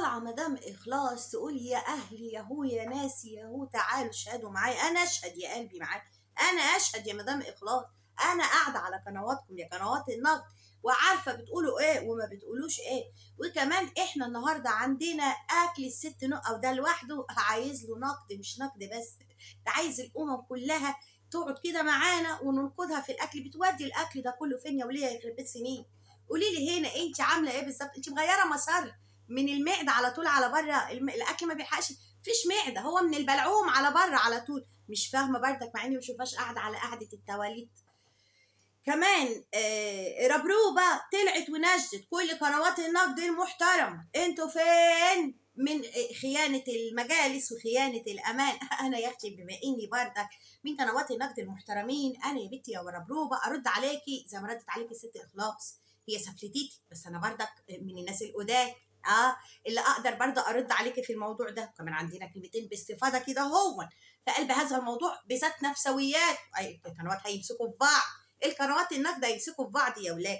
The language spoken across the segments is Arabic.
طالعه مدام اخلاص تقول يا اهلي يا هو يا ناسي يا هو تعالوا اشهدوا معايا. انا اشهد يا قلبي معاك، انا اشهد يا مدام اخلاص. انا قاعده على قنواتكم يا قنوات النقد وعارفه بتقولوا ايه وما بتقولوش ايه. وكمان احنا النهارده عندنا اكل الست نقط، وده لوحده عايز له نقد، مش نقد بس، ده عايز الامم كلها تقعد كده معانا وننقدها في الاكل. بتودي الاكل ده كله فين يا وليه يخرب بيت سنين؟ قولي لي هنا انت عامله ايه بالظبط؟ انت مغيره مسار من المعده على طول على بره. الاكل ما بيلحقش، مفيش معده، هو من البلعوم على بره على طول. مش فاهمه بردك، مع اني ما بشوفهاش قاعده على قعده التواليت. كمان ربروبه طلعت ونجدت كل قنوات النقد المحترمه. انتوا فين من خيانه المجالس وخيانه الامان؟ انا يا اختي بما اني بردك من قنوات النقد المحترمين، انا يا بنتي يا ربروبه ارد عليكي زي ما ردت عليكي ست اخلاص. هي سفلتيتي بس انا بردك من الناس القدام، اللي اقدر برضه ارد عليكي في الموضوع ده. كمان عندنا كلمتين باستفاضه كده هو في قلب هذا الموضوع بذات نفسويات. القنوات هيمسكوا في بعض، القنوات النقد هيمسكوا في بعض يا ولاد.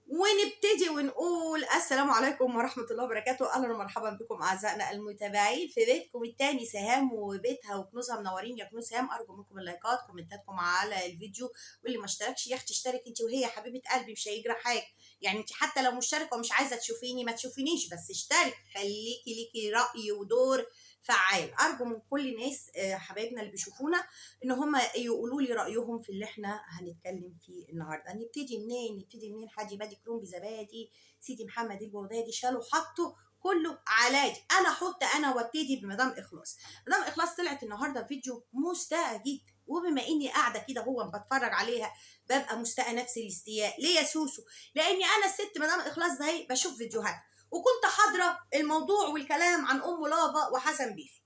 ونبتدي ونقول السلام عليكم ورحمة الله وبركاته. أهلا ومرحبا بكم أعزائنا المتابعين في بيتكم التاني سهام وبيتها وكنوزها. منورين يا كنوز سهام. أرجو منكم اللايكات كومنتاتكم على الفيديو، واللي ما اشتركش يا أختي اشترك أنت وهي حبيبة قلبي، مش هيجرى حاجة. يعني أنت حتى لو مشتركة ومش عايزة تشوفيني ما تشوفينيش، بس اشترك، خليكي ليكي رأي ودور فعال. أرجو من كل الناس حبايبنا اللي بيشوفونا ان هم يقولوا لي رايهم في اللي احنا هنتكلم فيه النهارده. نبتدي منين؟ نبتدي منين؟ حاجي بادي كروم بزبادي سيدي محمد البغدادي شالوا حطوا كله علاج. انا احط انا وابتدي بمدام اخلاص. مدام اخلاص طلعت النهارده فيديو مستاء جدا، وبما اني قاعده كده هو بتفرج عليها ببقى مستاء نفس الاستياء. ليه يا سوسو؟ لاني انا الست مدام اخلاص ده هي بشوف فيديوهات وكنت حاضره الموضوع والكلام عن ام لافا وحسن بيسو.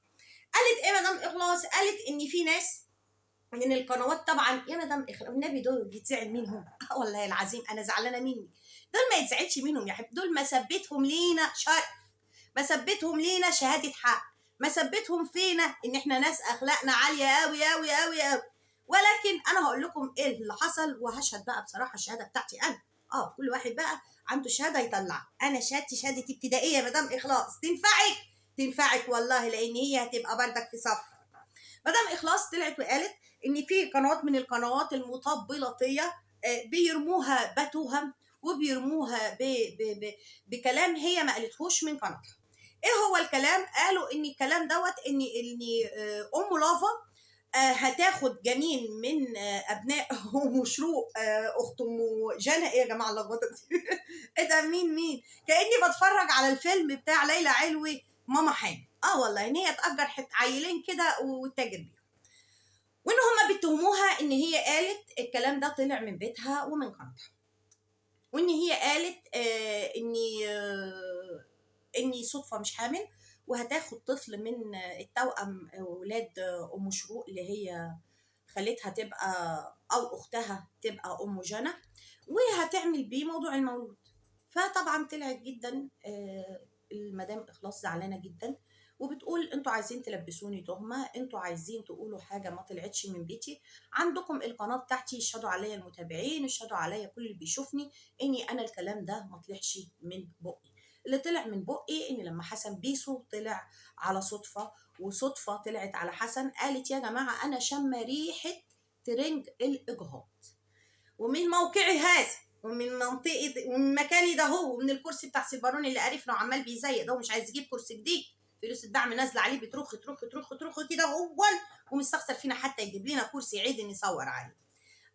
قالت ايه مدام اخلاص؟ قالت ان في ناس من القنوات، طبعا يا مدام النبي دول بيتزعل منهم؟ والله العظيم انا زعلانه مني. دول ما يتزعلش منهم يا حبيبي، دول مسبتهم لينا شرف، مسبتهم لينا شهاده حق، مسبتهم فينا ان احنا ناس اخلاقنا عاليه قوي قوي قوي قوي. ولكن انا هقول لكم ايه اللي حصل وهشهد بقى بصراحه الشهاده بتاعتي انا. كل واحد بقى عنده شهاده يطلعها. انا شهادتي شهاده ابتدائيه يا مدام اخلاص، تنفعك تنفعك والله، لان هي هتبقى بردك في صف. مدام اخلاص طلعت وقالت ان في قنوات من القنوات المطبلاتيه بيرموها بتوهم وبيرموها بكلام هي ما قالتهوش من قناتها. ايه هو الكلام؟ قالوا ان الكلام دوت ان ام لافا هتاخد جنين من ابناء ام شروق اخت ام جنى. ايه يا جماعه اللخبطه دي؟ ايه ده؟ مين؟ كاني بتفرج على الفيلم بتاع ليلى علوي ماما حامل. والله ان هي تأجر عيلين كده وتتاجر بيهم، وان هما بيتهموها ان هي قالت الكلام ده طلع من بيتها ومن قناتها، وان هي قالت اني صدفه مش حامل وهتاخد طفل من التوأم ولاد ام شروق اللي هي خالتها تبقى او اختها تبقى ام جنى، وهتعمل بيه موضوع المولود. فطبعا طلعت جدا المدام اخلاص زعلانه جدا وبتقول انتوا عايزين تلبسوني تهمه، انتوا عايزين تقولوا حاجه ما طلعتش من بيتي. عندكم القناه بتاعتي يشهدوا عليا المتابعين، يشهدوا عليا كل اللي بيشوفني اني انا الكلام ده ما طلعش من بقي. اللي طلع من بقي ان لما حسن بيسو طلع على صدفه، وصدفه طلعت على حسن، قالت يا جماعه انا شم ريحه ترنج الاجهاض. ومن موقعي هذا ومن منطقه ومن مكاني ده هو ومن الكرسي بتاع سيبارون اللي قرفنا وعمال بيزيق ده ومش عايز يجيب كرسي جديد، فلوس الدعم نازله عليه بترخ ترخ ترخ ترخ كده هو، ومستخسر فينا حتى يجيب لنا كرسي عيد نصور عليه.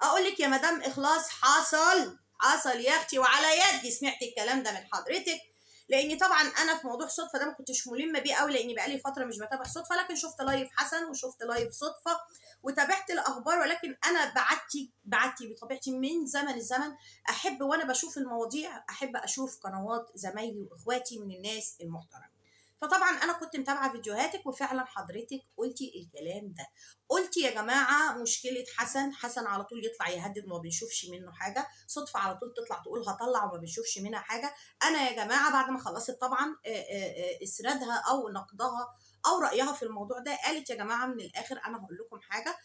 اقول لك يا مدام اخلاص حصل يا اختي وعلى يدي سمعت الكلام ده من حضرتك، لاني طبعا انا في موضوع صدفه ده ما كنتش ملمه بيه قوي لاني بقالي فتره مش بتابع صدفه، لكن شفت لايف حسن وشفت لايف صدفه وتابعت الاخبار. ولكن انا بعتي بطبيعتي من زمن الزمن احب وانا بشوف المواضيع احب اشوف قنوات زمايلي واخواتي من الناس المحترمين. فطبعا انا كنت متابعه فيديوهاتك وفعلا حضرتك قلتي الكلام ده. قلتي يا جماعه مشكله حسن على طول يطلع يهدد وما بنشوفش منه حاجه، صدفه على طول تطلع تقول هطلع وما بنشوفش منها حاجه. انا يا جماعه بعد ما خلصت طبعا اسردها او نقدها او رايها في الموضوع ده، قالت يا جماعه من الاخر انا هقول لكم حاجه،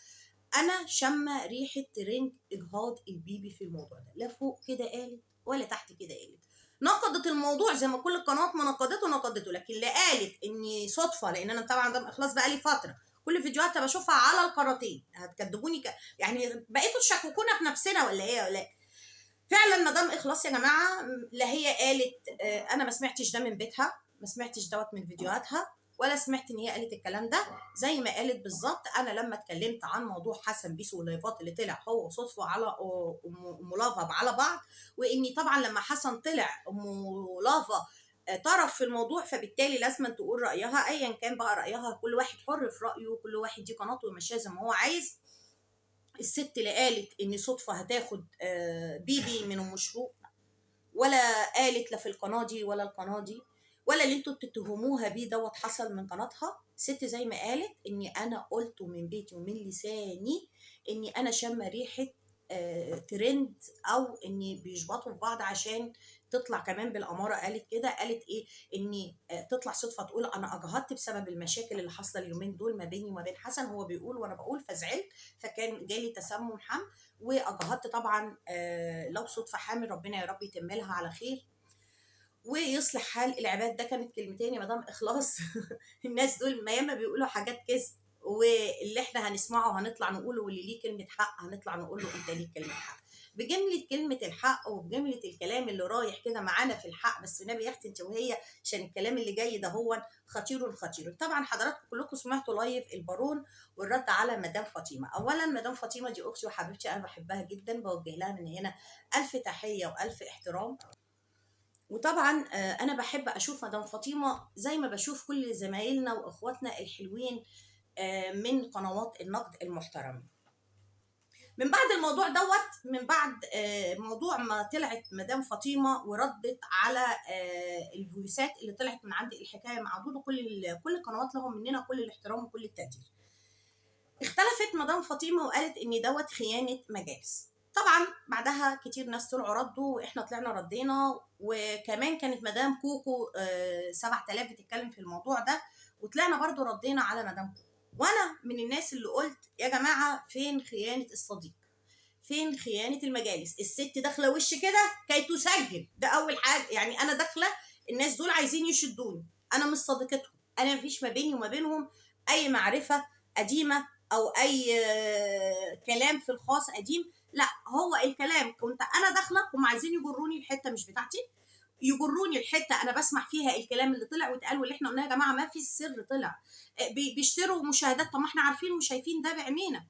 انا شامه ريحه ترنج اجهاض البيبي في الموضوع ده. لا فوق كده قالت ولا تحت كده قالت، نقدت الموضوع زي ما كل القنوات ما نقدته ردت، ولكن لا قالت اني صدفه، لان انا طبعا مدام اخلاص بقى لي فتره كل فيديوهاتها بشوفها على القناتين. هتكدبوني يعني بقيتوا تشككونا في نفسنا ولا ايه ولا إيه؟ فعلا مدام اخلاص يا جماعه، لا هي قالت انا ما سمعتش ده من بيتها، ما سمعتش دوت من فيديوهاتها، ولا سمعت ان هي قالت الكلام ده. زي ما قالت بالظبط، انا لما اتكلمت عن موضوع حسن بيسو واللايفات اللي طلع هو صدفه على ام لافا على بعض، واني طبعا لما حسن طلع ام لافا طرف في الموضوع، فبالتالي لازم تقول رايها. ايا كان بقى رايها، كل واحد حر في رايه، كل واحد دي قناته وماشيه زي ما هو عايز. الست اللي قالت ان صدفه هتاخد بيبي من ام شروق، ولا قالت لا في القناه دي ولا القناه دي، ولا اللي انتوا بتتهموها بيه دوت حصل من قناتها. ست زي ما قالت اني انا قلت من بيتي ومن لساني اني انا شامه ريحه ترند، او اني بيشبطوا في بعض عشان تطلع كمان بالاماره. قالت كده، قالت ايه؟ اني تطلع صدفه تقول انا اجهضت بسبب المشاكل اللي حاصله اليومين دول ما بيني وما بين حسن. هو بيقول وانا بقول فزعلت، فكان جالي تسمم حمل واجهضت. طبعا لو صدفه حامل ربنا يا رب يتم لها على خير ويصلح حال العباد. ده كانت كلمتين يا مدام اخلاص. الناس دول ما ياما بيقولوا حاجات كذب، واللي احنا هنسمعه هنطلع نقوله، واللي ليه كلمه حق هنطلع نقول له انت ليك كلمه حق. بجمله كلمه الحق وبجمله الكلام اللي رايح كده معانا في الحق. بس النبي يا اختي انت وهي، عشان الكلام اللي جاي ده هو خطير خطير. طبعا حضراتكم كلكم سمعتوا لايف البارون والرد على مدام فاطمه. اولا مدام فاطمه دي اختي وحبيبتي، انا بحبها جدا، بوجه لها من هنا الف تحيه والف احترام. وطبعا انا بحب اشوف مدام فاطمه زي ما بشوف كل زمايلنا واخواتنا الحلوين من قنوات النقد المحترمه. من بعد الموضوع دوت، من بعد موضوع ما طلعت مدام فاطمه وردت على الفويسات اللي طلعت من عند الحكايه مع دودو، كل القنوات لهم مننا كل الاحترام وكل التقدير. اختلفت مدام فاطمه وقالت ان دوت خيانه مجالس. طبعا بعدها كتير ناس طلعوا ردوا، واحنا طلعنا ردينا، وكمان كانت مدام كوكو 7000 بتتكلم في الموضوع ده، وطلعنا برضو ردينا على مدام كوكو. وانا من الناس اللي قلت يا جماعه فين خيانه الصديق؟ فين خيانه المجالس؟ الست داخله وش كده كي تسجل، ده اول حاجه. يعني انا داخله، الناس دول عايزين يشدوني، انا مش صديقتهم، انا مفيش ما بيني وما بينهم اي معرفه قديمه او اي كلام في الخاص قديم. لا، هو الكلام كنت انا داخله، هم عايزين يجروني الحته مش بتاعتي، يجروني الحته انا بسمع فيها الكلام اللي طلع واتقال واللي احنا قلناه. يا جماعه ما في السر طلع، بيشتروا مشاهدات، طب ما احنا عارفين وشايفين ده بعينينا.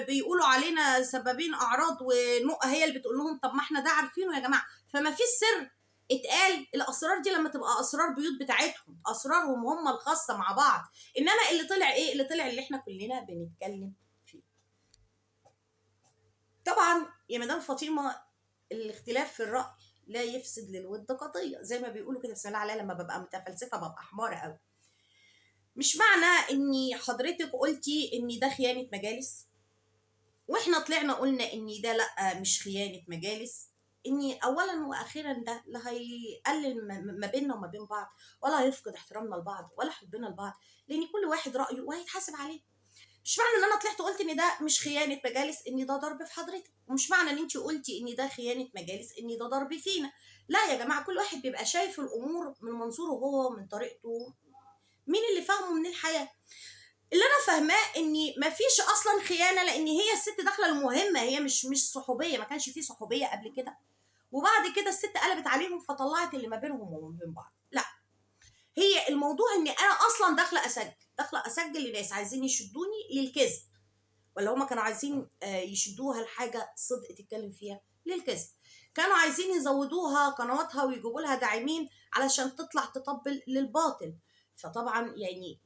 بيقولوا علينا سببين اعراض ونقه هي اللي بتقول لهم، طب ما احنا ده عارفينه يا جماعه. فما في السر اتقال. الاسرار دي لما تبقى اسرار بيوت بتاعتهم، اسرارهم هم الخاصه مع بعض. انما اللي طلع ايه؟ اللي طلع اللي احنا كلنا بنتكلم فيه. طبعا يا مدام فاطمه، الاختلاف في الراي لا يفسد للود قضيه، زي ما بيقولوا كده. بسم الله عليا، لما ببقى متفلسفه ببقى حماره قوي. مش معنى اني حضرتك قلتي ان ده خيانه مجالس، واحنا طلعنا قلنا ان ده لا مش خيانه مجالس، اني اولا واخيرا ده لا هيقلل ما بيننا وما بين بعض، ولا هيفقد احترامنا لبعض ولا حبنا لبعض، لان كل واحد رايه وهيتحاسب عليه. مش معنى ان انا طلعت قلت ان ده مش خيانه مجالس ان ده ضرب في حضرتك، ومش معنى ان انت قلتي ان ده خيانه مجالس ان ده ضرب فينا. لا يا جماعه، كل واحد بيبقى شايف الامور من منظوره هو ومن طريقته. مين اللي فاهمه من الحياه؟ اللي انا فاهماه ان مفيش اصلا خيانه، لان هي الست داخله المهمه، هي مش صحوبيه، ما كانش فيه صحوبيه قبل كده، وبعد كده الست قلبت عليهم فطلعت اللي ما بينهم وما بين بعض. لا، هي الموضوع ان انا اصلا داخله اسجل لناس عايزين يشدوني للكذب، ولا هما كانوا عايزين يشدوها لحاجه صدق تتكلم فيها للكذب. كانوا عايزين يزودوها قنواتها ويجيبوا لها داعمين علشان تطلع تطبل للباطل. فطبعا يعني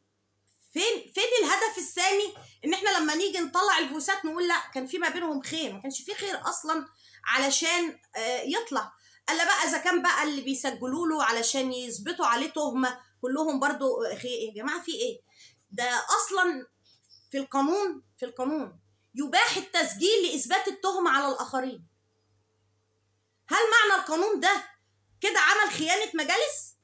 فين الهدف السامي ان احنا لما نيجي نطلع الفوسات نقول لا كان في ما بينهم خير؟ ما كانش في خير اصلا علشان يطلع. الا بقى اذا كان بقى اللي بيسجلوا له علشان يثبتوا عليه تهمه كلهم برضو خير. يا جماعه في ايه؟ ده اصلا في القانون يباح التسجيل لاثبات التهمه على الاخرين. هل معنى القانون ده كده عمل خيانه مجالس؟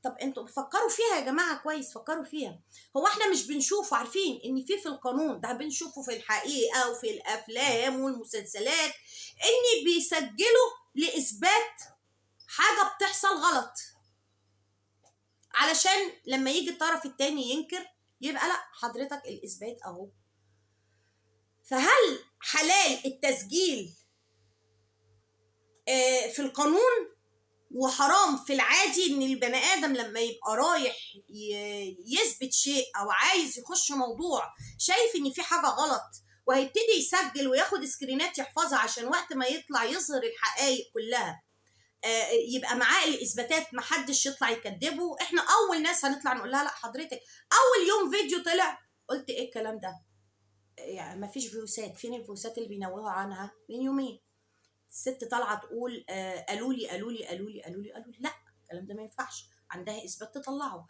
طب انتوا فكروا فيها يا جماعه كويس، فكروا فيها. هو احنا مش بنشوف عارفين ان في القانون ده، بنشوفه في الحقيقه وفي الافلام والمسلسلات ان بيسجلوا لاثبات حاجه بتحصل غلط. علشان لما يجي الطرف التاني ينكر يبقى لا، حضرتك الاثبات اهو. فهل حلال التسجيل في القانون وحرام في العادي ان البني ادم لما يبقى رايح يثبت شيء او عايز يخش موضوع شايف ان في حاجه غلط وهيبتدي يسجل وياخد سكرينات يحفظها عشان وقت ما يطلع يظهر الحقائق كلها يبقى معاه الاثباتات، محدش يطلع يكذبه؟ احنا اول ناس هنطلع نقول لها لا حضرتك اول يوم فيديو طلع قلت ايه الكلام ده؟ يعني ما فيش فيوسات. فين الفيوسات اللي بينوهوا عنها من يومين؟ الست طالعه تقول قالوا لي قالوا لي قالوا لي قالوا لي قالوا لي. لا، الكلام ده ما ينفعش، عندها اثبات تطلعه.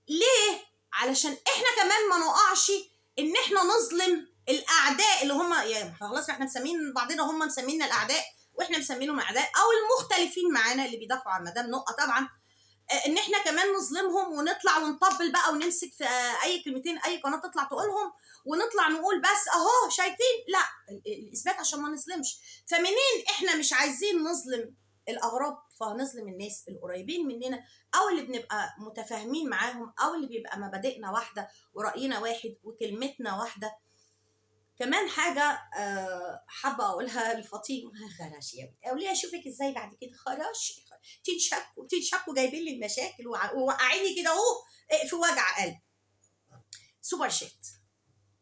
ليه؟ علشان احنا كمان ما نقعش ان احنا نظلم الاعداء اللي هم يعني خلاص احنا مسمين بعضنا، هم مسمينا الاعداء واحنا مسمينهم اعداء، او المختلفين معانا اللي بيدافعوا عن مدام نقه طبعا، ان احنا كمان نظلمهم ونطلع ونطبل بقى ونمسك في اي كلمتين اي قناه تطلع تقولهم ونطلع نقول بس اهو شايفين. لا، الاثبات عشان ما نظلمش. فمنين احنا مش عايزين نظلم الاغراب فهنظلم الناس القريبين مننا او اللي بنبقى متفاهمين معاهم او اللي بيبقى مبادئنا واحده وراينا واحد وكلمتنا واحده. كمان حاجه حابه اقولها لفاطمه، خلاص يا اولي اشوفك ازاي بعد كده، خلاص تنشكوا جايبين لي المشاكل ووقعيني كده اهو في وجع قلب. سوبر شات،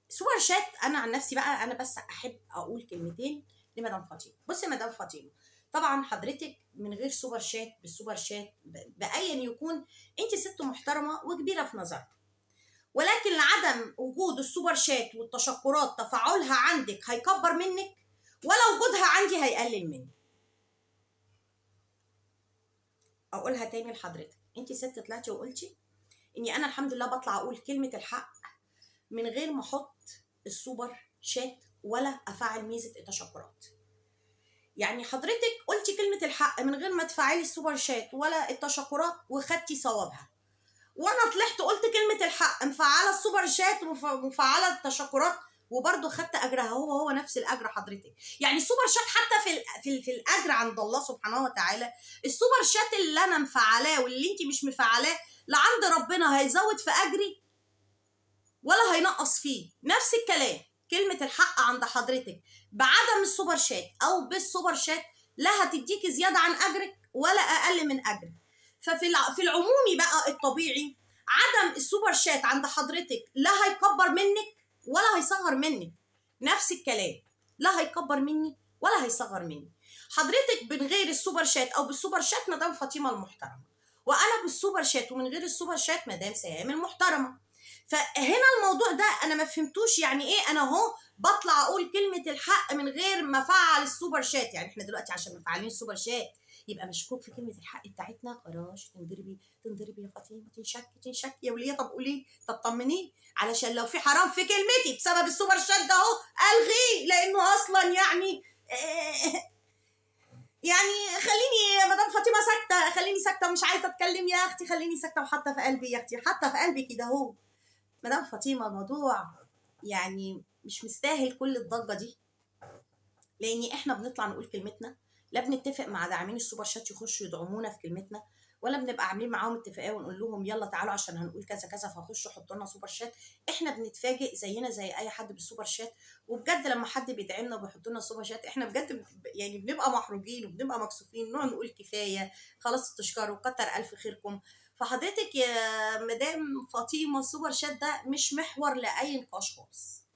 سوبر شات. انا عن نفسي بقى انا بس احب اقول كلمتين لمدام فاطمه. بصي يا مدام فاطمه، طبعا حضرتك من غير سوبر شات بالسوبر شات بايا يكون انت ست محترمه وكبيره في نظرك، ولكن لعدم وجود السوبر شات والتشكرات تفاعلها عندك هيكبر منك، ولا وجودها عندي هيقلل مني. اقولها تاني لحضرتك، انت ست طلعتي وقلتي اني انا الحمد لله بطلع اقول كلمه الحق من غير ما احط السوبر شات ولا افعل ميزه التشكرات. يعني حضرتك قلتي كلمه الحق من غير ما تفعلي السوبر شات ولا التشكرات وخدتي ثوابها، وانا طلعت قلت كلمه الحق مفعله السوبر شات ومفعله التشكرات وبرضه خدت اجرها، هو نفس الاجر حضرتك. يعني السوبر شات حتى في الاجر عند الله سبحانه وتعالى، السوبر شات اللي انا مفعلاه واللي انت مش مفعلاه لعند ربنا هيزود في اجري ولا هينقص فيه. نفس الكلام كلمه الحق عند حضرتك بعدم السوبر شات او بالسوبر شات لا هتديكي زياده عن اجرك ولا اقل من اجرك. ففي العمومي بقى الطبيعي عدم السوبر شات عند حضرتك لا هيكبر منك ولا هيصغر منك. نفس الكلام، لا هيكبر مني ولا هيصغر مني. حضرتك من غير السوبر شات او بالسوبر شات مدام فاطمه المحترمه، وانا بالسوبر شات ومن غير السوبر شات مدام سهام المحترمه. فهنا الموضوع ده انا ما فهمتوش. يعني ايه انا اهو بطلع اقول كلمه الحق من غير ما افعل السوبر شات؟ يعني احنا دلوقتي عشان مفعلين السوبر شات يبقى مشكوك في كلمه الحق بتاعتنا؟ خلاص تنضربي يا فاطمه، تنشكي يا وليه. طب قولي، طب طمنيه، علشان لو في حرام في كلمتي بسبب السوبر شات ده اهو الغيه، لانه اصلا يعني يعني خليني يا مدام فاطمه ساكته، خليني ساكته مش عايزه اتكلم يا اختي، خليني ساكته وحاطه في قلبي يا اختي، حاطه في قلبي كده اهو. مدام فاطمه الموضوع يعني مش مستاهل كل الضجه دي، لان احنا بنطلع نقول كلمتنا، لا بنتفق مع داعمين السوبر شات يخشوا يدعمونا في كلمتنا، ولا بنبقى عاملين معاهم اتفاقيه ونقول لهم يلا تعالوا عشان هنقول كذا كذا فخشوا حطوا لنا سوبر شات. احنا بنتفاجئ زينا زي اي حد بالسوبر شات. وبجد لما حد بيدعمنا وبيحط لنا سوبر شات احنا بجد يعني بنبقى محروجين وبنبقى مكسوفين، نقعد نقول كفايه خلاص تشكروا كتر الف خيركم. فحضرتك يا مدام فاطمه السوبر شات ده مش محور لاي نقاش خالص،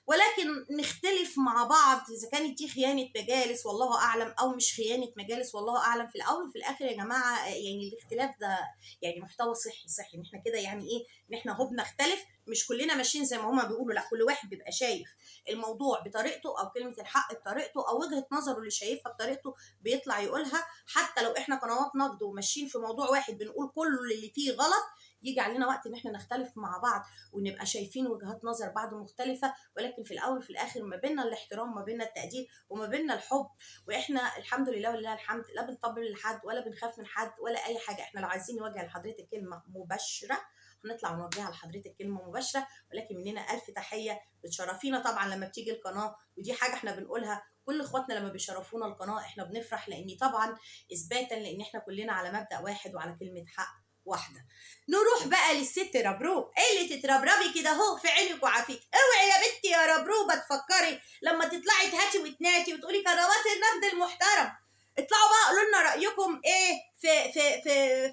ولكن نختلف مع بعض اذا كانت دي خيانه مجالس والله اعلم او مش خيانه مجالس والله اعلم. في الاول وفي الاخر يا جماعه يعني الاختلاف ده يعني محتوى صحي ان احنا كده يعني ايه ان احنا هو بنختلف، مش كلنا ماشيين زي ما هما بيقولوا، لا كل واحد بيبقى شايف الموضوع بطريقته او كلمه الحق بطريقته او وجهه نظره اللي شايفها بطريقته بيطلع يقولها. حتى لو احنا قنوات نقد وماشيين في موضوع واحد بنقول كل اللي فيه غلط، يجي علينا وقت ان احنا نختلف مع بعض ونبقى شايفين وجهات نظر بعض مختلفه، ولكن في الاول وفي الاخر ما بيننا الاحترام وما بيننا التقدير وما بيننا الحب. واحنا الحمد لله ولله الحمد لا بنطبل لحد ولا بنخاف من حد ولا اي حاجه. احنا لو عايزين نوجه لحضرتك كلمه مباشره هنطلع ونوجهها لحضرتك كلمه مباشره، ولكن مننا الف تحيه. بتشرفينا طبعا لما بتيجي القناه، ودي حاجه احنا بنقولها كل اخواتنا لما بيشرفونا القناه احنا بنفرح، لان طبعا اثباتا لان احنا كلنا على مبدا واحد وعلى كلمه حق واحده. نروح بقى للست ربروب اللي تتربربي كده اهو في عينك وعافيك. اوعي يا بنتي يا ربروبه تفكري لما تطلعي تهاتي وتناتي وتقولي قنوات النقد المحترم. اطلعوا بقى قولوا لنا رايكم ايه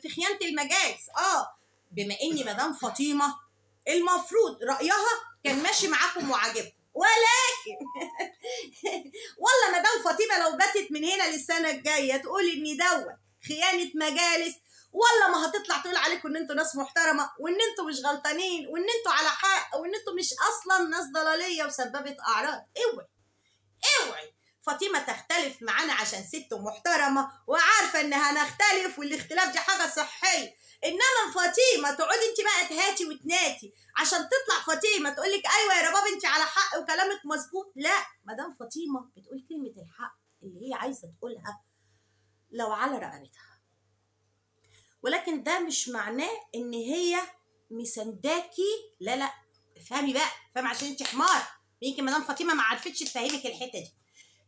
في خيانه المجالس. بما اني مدام فاطمه المفروض رايها كان ماشي معاكم وعاجبكم، ولكن والله مدام فاطمه لو باتت من هنا للسنه الجايه تقول ان دوت خيانه مجالس، والله ما هتطلع تقول عليكم ان انتوا ناس محترمه وان انتوا مش غلطانين وان انتوا على حق وان انتوا مش اصلا ناس ضلاليه وسببت اعراض. اوعي فاطمه تختلف معانا عشان ست محترمه وعارفه ان هنختلف والاختلاف دي حاجه صحيه. انما فاطمه تقعدي انت بقى تهاتي وتناتي عشان تطلع فاطمه تقول لك ايوه يا رباب انت على حق وكلامك مظبوط. لا، مدام فاطمه بتقول كلمه الحق اللي هي عايزه تقولها لو على رقبتها، ولكن ده مش معناه ان هي مسنداكي. لا افهمي بقى، افهمي عشان انت حمار. يمكن مدام فاطمه ما عرفتش تفهمك الحته دي.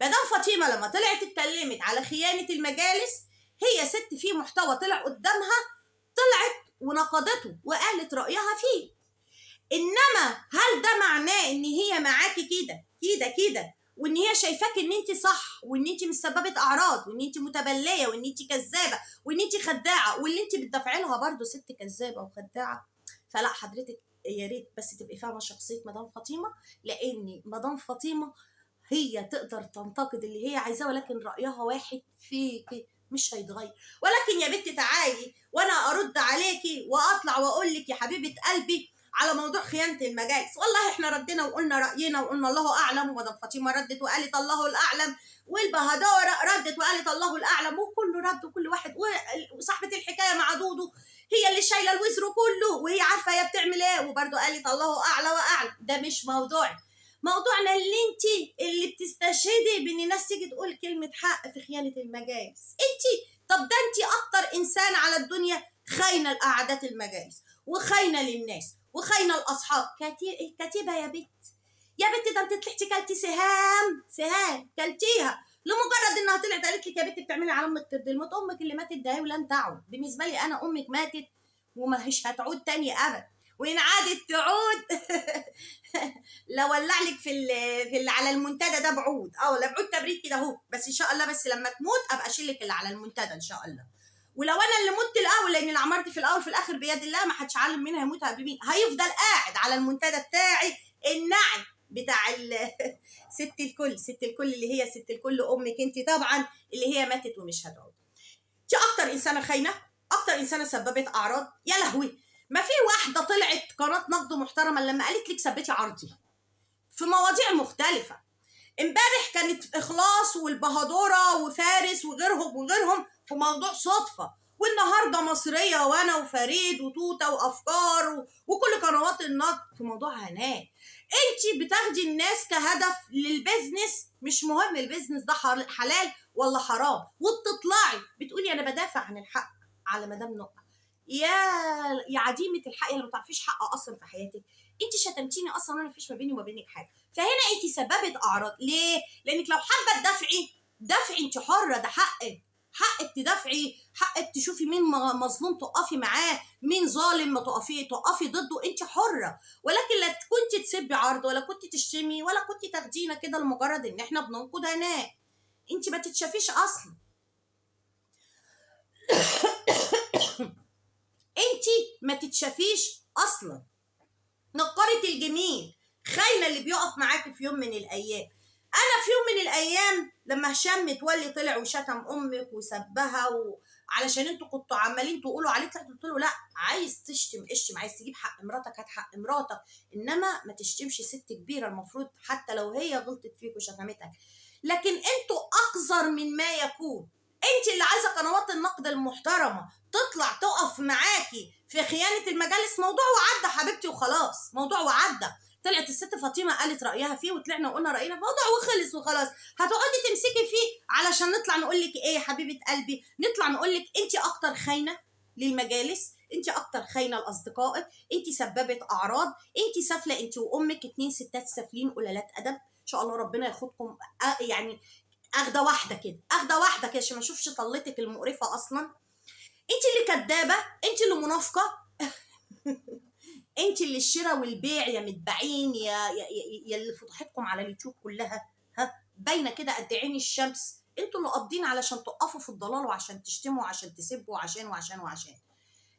مدام فاطمه لما طلعت اتكلمت على خيانه المجالس، هي ست في محتوى طلع قدامها، طلعت ونقدته وقالت رايها فيه. انما هل ده معناه ان هي معاكي كده وان هي شايفاك ان انت صح وان انت مسببه اعراض وان انت متبليه وان انت كذابه وان انت خداعه واللي انت بتدافعي لها برضه ست كذابه وخداعه؟ فلا حضرتك يا ريت بس تبقي فاهمه شخصيه مدام فاطمه، لان مدام فاطمه هي تقدر تنتقد اللي هي عايزاه، ولكن رايها واحد فيكي مش هيتغير. ولكن يا بنتي تعالي وانا ارد عليكي واطلع واقول لك يا حبيبه قلبي على موضوع خيانه المجالس. والله احنا ردينا وقلنا راينا وقلنا الله اعلم، ومدام فاطمه ردت وقالت الله الاعلم، والبهدوره ردت وقالت الله الاعلم، وكله رد وكل واحد. وصاحبه الحكايه مع دودو هي اللي شايله الوزر كله وهي عارفه هي بتعمل ايه وبرده قالت الله اعلى واعلم. ده مش موضوعي. موضوعنا اللي بتستشهدي بان الناس تيجي تقول كلمه حق في خيانه المجالس. طب ده انت اكتر انسان على الدنيا خاينه لاعداد المجالس وخاينه للناس وخاينه الاصحاب. كاتبه يا بت ده انت طلعتي كلتي سهام كلتيها لمجرد انها طلعت قالت لك يا بت بتعملي على امك ترضي الموت. امك اللي ماتت ده ولن تعود. بالنسبه لي انا امك ماتت ومش هتعود تاني ابدا، وان عادت تعود لو ولع لك في اللي على المنتدى ده بعود ولا بعود تبريد كده اهو. بس ان شاء الله بس لما تموت ابقى اشيل لك اللي على المنتدى ان شاء الله. ولو انا اللي مت الاول، لان العمارة في الاول في الاخر بيد الله، ما حدش عالم مين هيموت قبل مين. هيفضل قاعد على المنتدى بتاعي النعم بتاع ست الكل اللي هي ست الكل امك انت طبعا، اللي هي ماتت ومش هتعود. دي اكتر انسانه خاينه، اكتر انسانه سببت اعراض. يا لهوي، ما في واحده طلعت قناه نقد محترمه لما قالت لك ثبتي عرضي في مواضيع مختلفه. امبارح كانت اخلاص والبهدوره وفارس وغيرهم في موضوع صدفه، والنهارده مصريه وانا وفريد وتوته وافكار وكل قنوات النقد في موضوع هناء. انت بتاخدي الناس كهدف للبيزنس، مش مهم البيزنس ده حلال ولا حرام، وبتطلعي بتقولي انا بدافع عن الحق على مدام نقطه. يا عديمه الحق اللي ما تعرفيش حق اصلا في حياتك. انت شتمتيني اصلا وانا مفيش ما بيني وما بينك حاجه، فهنا انت سببت اعراض. ليه؟ لانك لو حابه تدافعي انت حره، ده حقك تدافعي، حقك تشوفي مين مظلوم تقفي معاه، مين ظالم ما تقفي ضده، انت حره. ولكن لا كنت تسبي عرض ولا كنت تشتمي ولا كنت تاخدينا كده لمجرد ان احنا بننقد هناك. انت ما تتشافيش اصلا. انت ما تتشافيش اصلا. نقرة الجميل، خاينه اللي بيقف معاكي في يوم من الايام. انا في يوم من الايام لما هشام متولي طلع وشتم امك وسبها علشان انتوا كنتوا عمالين تقولوا عليه، طلعت قلت له لا، عايز تشتم اشتم، عايز تجيب حق مراتك هات حق مراتك، انما ما تشتمش ست كبيره المفروض حتى لو هي غلطت فيك وشتمتك. لكن انتوا اقذر من ما يكون. انت اللي عايزه قنوات النقد المحترمه تطلع تقف معاكي في خيانه المجالس. موضوع وعدى حبيبتي وخلاص، موضوع وعدى. طلعت الست فاطمه قالت رايها فيه وطلعنا وقلنا راينا في موضوع وخلص وخلاص. هتقعدي تمسكي فيه علشان نطلع نقول لك ايه يا حبيبه قلبي؟ نطلع نقول لك انت اكتر خاينه للمجالس، انت اكتر خاينه لاصدقائك، انت سببت اعراض، انت سافله، انت وامك 2 ستات سافلين قلالات ادب. ان شاء الله ربنا ياخدكم يعني اخده واحده كده عشان ما اشوفش طلتك المقرفه اصلا. انت اللي كدابه، انت اللي منافقه. انت اللي الشراء والبيع يا متباعين يا اللي فتحتكم على اليوتيوب كلها، ها باينه كده قد عين الشمس. انتوا اللي قابضين علشان تقفوا في الضلال وعشان تشتموا وعشان تسبوا وعشان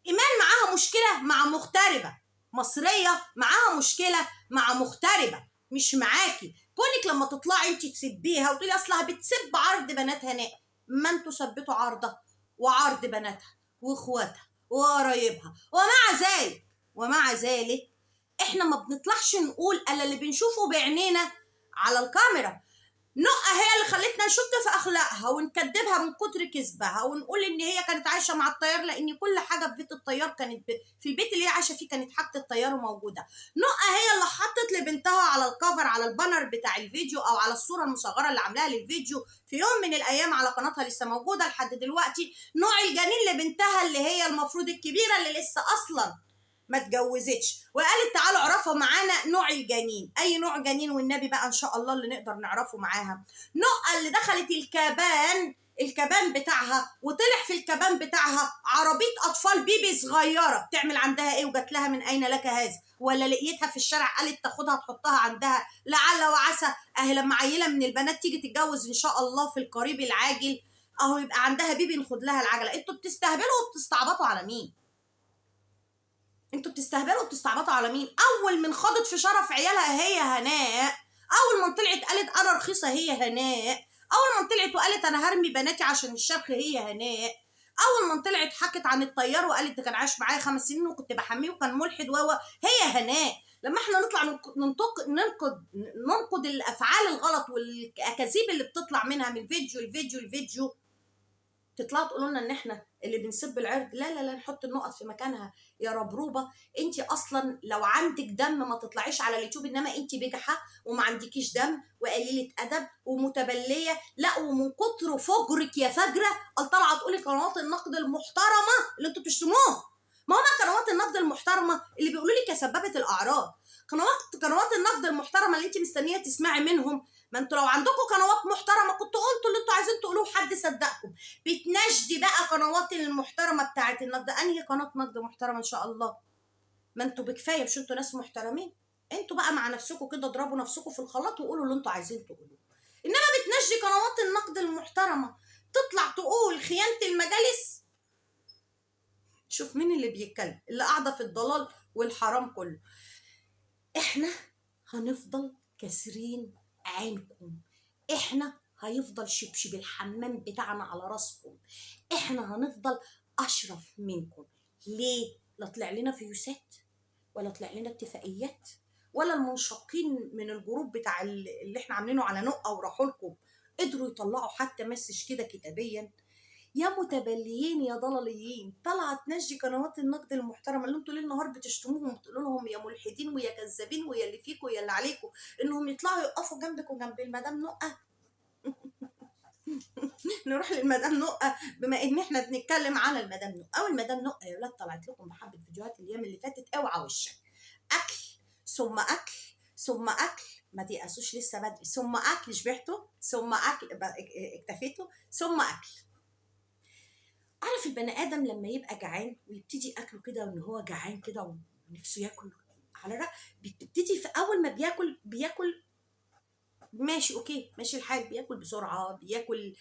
ايمان معاها مشكله مع مغتربه مصريه، معاها مشكله مع مغتربه مش معاكي. كونك لما تطلعي انت تسبيها وتقولي اصلها بتسب عرض بنات هناء، ما انتوا ثبتوا عرضها وعرض بناتها واخواتها وقرايبها. ومع ذلك احنا ما بنطلعش نقول الا اللي بنشوفه بعينينا على الكاميرا. نقة هي اللي خلتنا نشك في اخلاقها ونكدبها من كتر كذبها ونقول ان هي كانت عايشه مع الطيار، لان كل حاجه في بيت الطيار كانت في البيت اللي هي عايشه فيه كانت حاجه الطيار موجوده. نقة هي اللي حطت لبنتها على الكفر على البانر بتاع الفيديو او على الصوره المصغره اللي عاملاها للفيديو في يوم من الايام على قناتها لسه موجوده لحد دلوقتي، نوع الجنين لبنتها اللي هي المفروض الكبيره اللي لسه اصلا ما اتجوزتش، وقالت تعالوا اعرفوا معانا نوع الجنين. اي نوع جنين والنبي بقى ان شاء الله اللي نقدر نعرفه معاها؟ نقة اللي دخلت الكبان بتاعها وطلع في الكبان بتاعها عربيه اطفال بيبي صغيره بتعمل عندها ايه وجات لها من اين لك هذا؟ ولا لقيتها في الشارع قالت تاخدها تحطها عندها لعل وعسى اهي لما عيله من البنات تيجي تتجوز ان شاء الله في القريب العاجل اهو يبقى عندها بيبي ناخد لها العجله. انتوا بتستهبلوا وبتستعبطوا على مين؟ انتوا بتستهبلوا وبتستعبطوا على مين؟ اول من خاضت في شرف عيالها هي هناء، اول من طلعت قالت انا رخيصه هي هناء، اول من طلعت وقالت انا هرمي بناتي عشان الشبخ هي هناء، اول من طلعت حكت عن الطيار وقالت ده كان عايش معايا 5 سنين وكنت بحميه وكان ملحد هي هناء. لما احنا نطلع ننقد الافعال الغلط والاكاذيب اللي بتطلع منها من الفيديو تطلعوا تقولوا لنا ان احنا اللي بنسب العرض. لا نحط النقط في مكانها يا ربروبه. انت اصلا لو عندك دم ما تطلعيش على اليوتيوب، انما انت بجحه وما عندكيش دم وقليله ادب ومتبليه. لا ومن كتر فجرك يا فجره طالعه تقولي قنوات النقد المحترمه اللي انتوا بتشتموها. ما هما قنوات النقد المحترمه اللي بيقولوا لك يا سبابه الاعراض. قنوات النقد المحترمه اللي انت مستنيه تسمعي منهم. ما انتوا لو عندكم قنوات محترمه كنتوا قلتوا اللي انتوا عايزين تقولوه حد صدقكم. بتناشدي بقى قنوات المحترمه بتاعت النقد. انهي قناه نقد محترمه ان شاء الله؟ ما انتوا بكفايه مش انتوا ناس محترمين؟ انتوا بقى مع نفسكم كده اضربوا نفسكم في الخلاط وقولوا اللي انتوا عايزين تقولوه. انما بتناشدي قنوات النقد المحترمه تطلع تقول خيانه المجالس. شوف مين اللي بيتكلم، اللي قاعده في الضلال والحرام كله. احنا هنفضل كاسرين عينكم، احنا هيفضل شبشب الحمام بتاعنا على راسكم، احنا هنفضل اشرف منكم. ليه؟ لا طلع لنا فيوسات ولا طلع لنا اتفاقيات ولا المنشقين من الجروب بتاع اللي احنا عاملينه على نقة وراحوا لكم قدروا يطلعوا حتى مسج كده كتابيا. يا متبليين يا ضلاليين طالعه تنجي قنوات النقد المحترمه اللي انتوا ليل نهار بتشتموهم وتقولوا لهم يا ملحدين ويا كذابين ويا اللي فيكم ويا اللي عليكم، انهم يطلعوا يقفوا جنبك وجنب المدام نقة. نروح للمدام نقة بما ان احنا بنتكلم على المدام نقة. او المدام نقة يا ولاد طلعت لكم بحبه فيديوهات الايام اللي فاتت اوعى وشك، اكل ثم اكل ثم اكل، ما تيأسوش لسه بدري، ثم اكل شبعتوا ثم اكل اكتفيتوا ثم اكل. عارف البني ادم لما يبقى جعان ويبتدي اكله كده وان هو جعان كده ونفسه ياكل على رأي، بتبتدي في اول ما بياكل ماشي اوكي ماشي الحال، بياكل بسرعه بياكل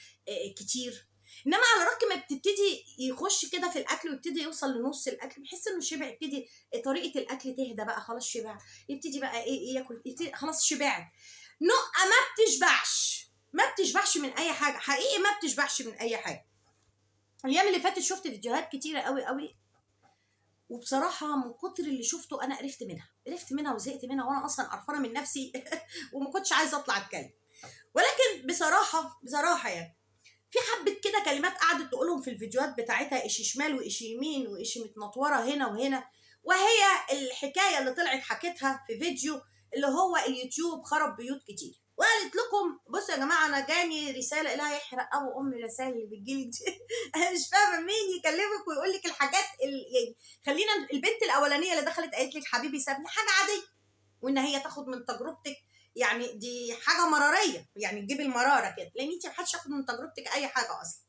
كتير. انما على رأي ما بتبتدي يخش كده في الاكل ويبتدي يوصل لنص الاكل بيحس انه شبع، يبتدي طريقه الاكل تهدى بقى خلاص شبع، يبتدي بقى ايه ياكل يبتدي خلاص شبعت. نقة ما بتشبعش من اي حاجه، حقيقي ما بتشبعش من اي حاجه. الايام اللي فاتت شفت فيديوهات كتيره قوي وبصراحه من كتر اللي شفته انا قرفت منها وزهقت منها وانا اصلا قرفانه من نفسي وما كنتش عايزه اطلع اتكلم. ولكن بصراحه يعني في حبه كده كلمات قعدت تقولهم في الفيديوهات بتاعتها، ايش شمال وايش يمين وايش متنطوره هنا وهنا، وهي الحكايه اللي طلعت حكيتها في فيديو اللي هو اليوتيوب خرب بيوت كتير. وقالت لكم بصوا يا جماعه انا جاني رساله لها يحرق ابو ام الرسائل اللي بتجيلي دي انا مش فاهمه مين يكلمك ويقول لك الحاجات يعني خلينا البنت الاولانيه اللي دخلت قالت لك حبيبي سابني حاجه عاديه، وان هي تاخد من تجربتك يعني دي حاجه مراريه، يعني تجيب المراره كده لان انت محدش ياخد من تجربتك اي حاجه اصلا.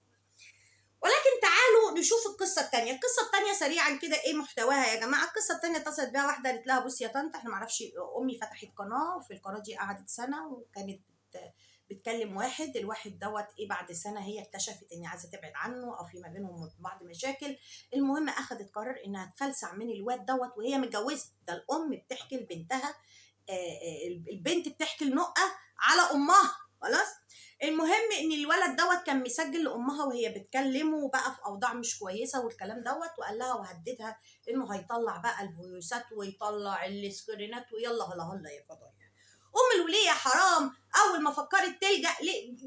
ولكن تعالوا نشوف القصه الثانيه. القصه الثانيه سريعا كده ايه محتواها يا جماعه. القصه الثانيه اتصلت بيها واحده قالت لها بصي يا طنط احنا معرفش، امي فتحت قناه وفي القناه دي قعدت سنه وكانت بتكلم واحد، الواحد دوت ايه بعد سنه هي اكتشفت ان عايزه تبعد عنه او في ما بينهم بعض مشاكل. المهم اخذت قرار انها تفلسع من الواد دوت وهي متجوزه. ده الام بتحكي لبنتها، البنت بتحكي لنقه على امها. خلاص. المهم ان الولد دوت كان مسجل لامها وهي بتكلمه بقى في اوضاع مش كويسه والكلام دوت، وقال لها وهددها انه هيطلع بقى الفيوسات ويطلع السكرينات ويلا هلا هلا يا فضايح. ام الوليه حرام اول ما فكرت تلجا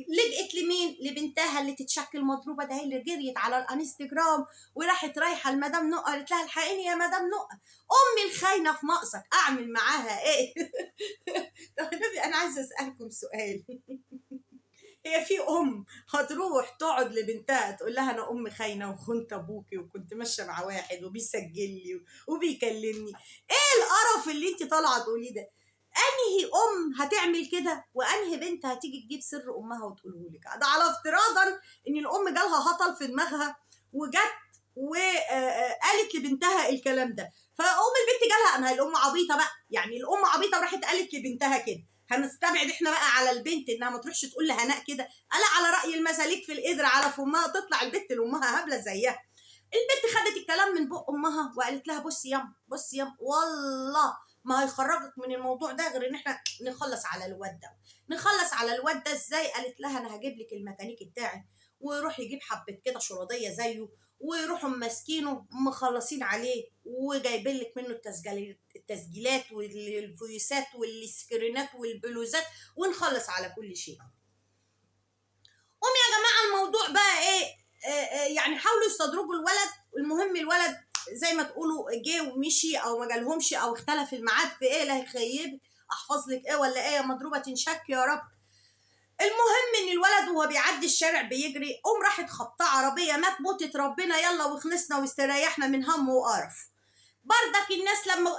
لجأت لمين؟ لبنتها اللي تتشكل مضروبه. ده هي اللي جريت على الانستجرام وراحت رايحه لمدام نقه قالت لها الحقيني يا مدام نقه، امي الخاينه في مقصك اعمل معاها ايه؟ طب انا عايزه اسالكم سؤال. هي في هتروح تقعد لبنتها تقول لها انا خاينه وخنت ابوكي وكنت ماشيه مع واحد وبيسجل لي وبيكلمني؟ ايه القرف اللي انت طالعه تقوليه ده؟ انهي هتعمل كده وانهي بنت هتيجي تجيب سر امها وتقوله لك؟ ده على افتراضا ان الام جالها هطل في دماغها وجت وقالت لبنتها الكلام ده. فام البنت جالها انها الام عبيطه بقى، يعني الام عبيطه وراحت قالت لبنتها كده. هنستبعد احنا بقى على البنت انها ما تروحش تقول لهناء كده، الا على راي المساليك في القدر على فمها تطلع البنت لامها هبله زيها. البنت خدت الكلام من بق امها وقالت لها بصي ياما بصي ياما والله ما هيخرجك من الموضوع ده غير ان احنا نخلص على الواد ده. نخلص على الواد ده ازاي؟ قالت لها انا هجيب لك الميكانيكي بتاعي ويروح يجيب حبه كده شروديه زيه ويروحوا ماسكينه مخلصين عليه وجايبين لك منه التسجيلات والفويسات والسكرينات والبلوزات ونخلص على كل شيء. يا جماعه الموضوع بقى ايه؟ يعني حاولوا يستدرجوا الولد. المهم الولد زي ما تقولوا جه ومشي او ما جالهمش او اختلف الميعاد في ايه. لا هيخيب احفظ لك ايه ولا ايه مضروبه تنشك يا رب. المهم ان الولد وهو بيعدي الشارع بيجري راحت خبطه عربيه. مات موتة ربنا يلا وخلصنا واستريحنا من هم وقرف. بردك الناس لما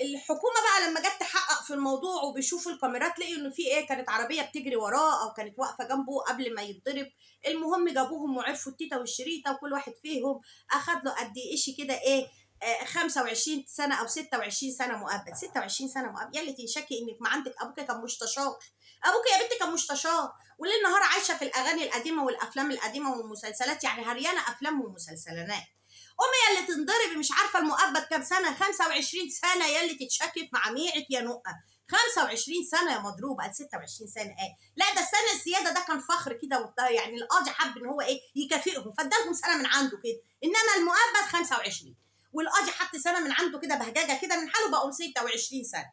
الحكومه بقى لما جت تحقق في الموضوع وبيشوفوا الكاميرات لقوا انه في ايه، كانت عربيه بتجري وراه او كانت واقفه جنبه قبل ما يتضرب. المهم جابوهم وعرفوا التيتا والشريطه وكل واحد فيهم اخد له قد ايش كده ايه 25 سنه او 26 سنه مؤبد. 26 سنه مؤبد يلي تنشكي انك ما عندك ابوك كان مستشار. ابوك يا بنتي كان مستشار وليل نهار عايشه في الاغاني القديمه والافلام القديمه والمسلسلات، يعني هريانه افلام ومسلسلات. امي يلي تنضرب مش عارفه المؤبد كام سنه؟ 25 سنه يلي تتشكك مع ميعه يا نقه. 25 سنه يا مضروبه. قال 26 سنه ايه؟ لا ده السنه الزياده ده كان فخر كده يعني القاضي حب ان هو ايه يكافئهم فادالهم سنه من عنده كده، انما المؤبد 25 والقاضي حط سنه من عنده كده بهجاجه كده من حاله بقوا 26 سنه.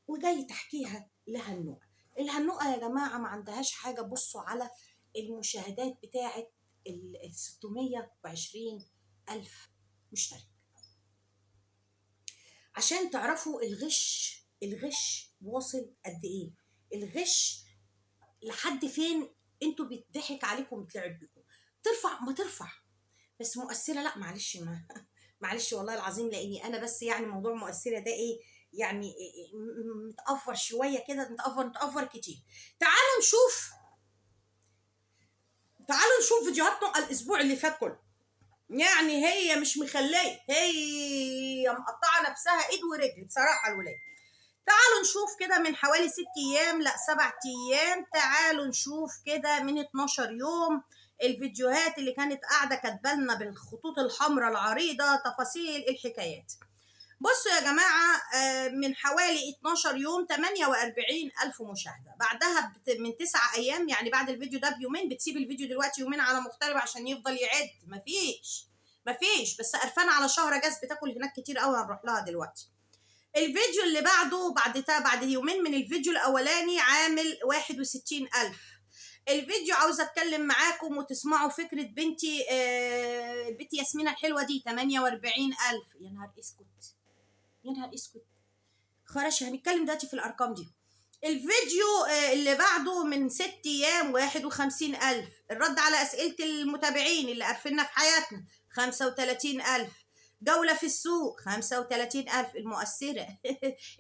وجاي تحكيها لهالنقه. الهالنقه يا جماعه ما عندهاش حاجه. بصوا على المشاهدات بتاعه ال 620 ألف مشترك عشان تعرفوا الغش واصل قد ايه. الغش لحد فين انتوا بيضحك عليكم وبيتلعب بيكم. ترفع ما ترفع بس مؤثره لا معلش معلش والله العظيم لاني انا بس يعني موضوع مؤثره ده ايه يعني متأفر شويه كده متأفر كتير. تعالوا نشوف فيديوهات نقى الاسبوع اللي فات كله. يعني هي مش مخليه، هي مقطعه نفسها ايد ورجل بصراحه الولاد. تعالوا نشوف كده من حوالي 6 ايام لا 7 ايام. تعالوا نشوف كده من 12 يوم الفيديوهات اللي كانت قاعده كاتبالنا بالخطوط الحمراء العريضه تفاصيل الحكايات. بصوا يا جماعه من حوالي 12 يوم 48 ألف مشاهده. بعدها من 9 ايام يعني بعد الفيديو ده بيومين بتسيب الفيديو دلوقتي يومين على مغترب عشان يفضل يعد. مفيش بس قرفانه على شهر جاز بتاكل هناك كتير قوي هنروح لها دلوقتي. الفيديو اللي بعده بعد يومين من الفيديو الاولاني عامل 61 ألف. الفيديو عاوزه اتكلم معاكم وتسمعوا فكره بنتي البنت ياسمينة الحلوه دي 48 ألف. يا نهار اسكت خلاص هنتكلم دلوقتي في الارقام دي. الفيديو اللي بعده من 6 ايام 51 ألف. الرد على اسئله المتابعين اللي قرفنا في حياتنا 35 ألف. جولة في السوق 35 ألف. المؤثرة